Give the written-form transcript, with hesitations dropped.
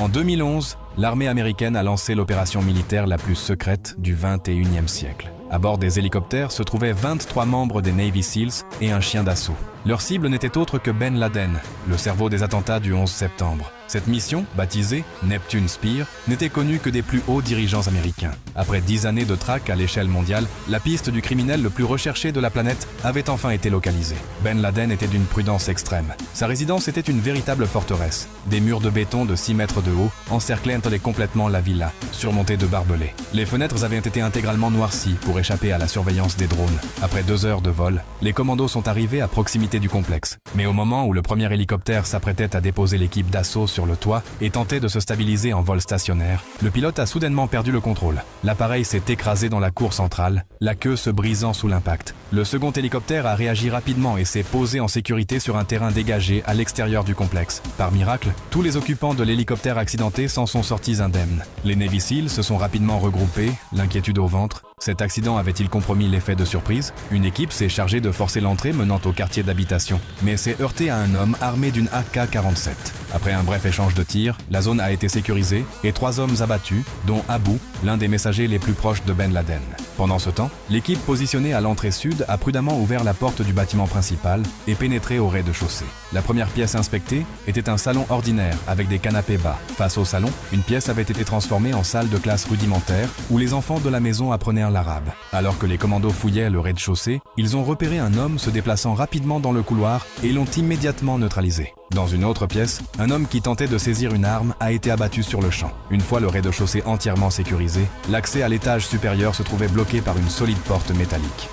En 2011, l'armée américaine a lancé l'opération militaire la plus secrète du XXIe siècle. À bord des hélicoptères se trouvaient 23 membres des Navy Seals et un chien d'assaut. Leur cible n'était autre que Ben Laden, le cerveau des attentats du 11 septembre. Cette mission, baptisée Neptune Spear, n'était connue que des plus hauts dirigeants américains. Après 10 années de traque à l'échelle mondiale, la piste du criminel le plus recherché de la planète avait enfin été localisée. Ben Laden était d'une prudence extrême. Sa résidence était une véritable forteresse. Des murs de béton de 6 mètres de haut encerclaient complètement la villa, surmontée de barbelés. Les fenêtres avaient été intégralement noircies pour échapper à la surveillance des drones. Après 2 heures de vol, les commandos sont arrivés à proximité du complexe. Mais au moment où le premier hélicoptère s'apprêtait à déposer l'équipe d'assaut sur le toit et tentait de se stabiliser en vol stationnaire, le pilote a soudainement perdu le contrôle. L'appareil s'est écrasé dans la cour centrale, la queue se brisant sous l'impact. Le second hélicoptère a réagi rapidement et s'est posé en sécurité sur un terrain dégagé à l'extérieur du complexe. Par miracle, tous les occupants de l'hélicoptère accidenté s'en sont sortis indemnes. Les Navy Seals se sont rapidement regroupés, l'inquiétude au ventre. Cet accident avait-il compromis l'effet de surprise? Une équipe s'est chargée de forcer l'entrée menant au quartier d'habitation, mais s'est heurtée à un homme armé d'une AK-47. Après un bref échange de tirs, la zone a été sécurisée et 3 hommes abattus, dont Abou, l'un des messagers les plus proches de Ben Laden. Pendant ce temps, l'équipe positionnée à l'entrée sud a prudemment ouvert la porte du bâtiment principal et pénétré au rez-de-chaussée. La première pièce inspectée était un salon ordinaire avec des canapés bas. Face au salon, une pièce avait été transformée en salle de classe rudimentaire où les enfants de la maison apprenaient l'arabe. Alors que les commandos fouillaient le rez-de-chaussée, ils ont repéré un homme se déplaçant rapidement dans le couloir et l'ont immédiatement neutralisé. Dans une autre pièce, un homme qui tentait de saisir une arme a été abattu sur le champ. Une fois le rez-de-chaussée entièrement sécurisé, l'accès à l'étage supérieur se trouvait bloqué par une solide porte métallique.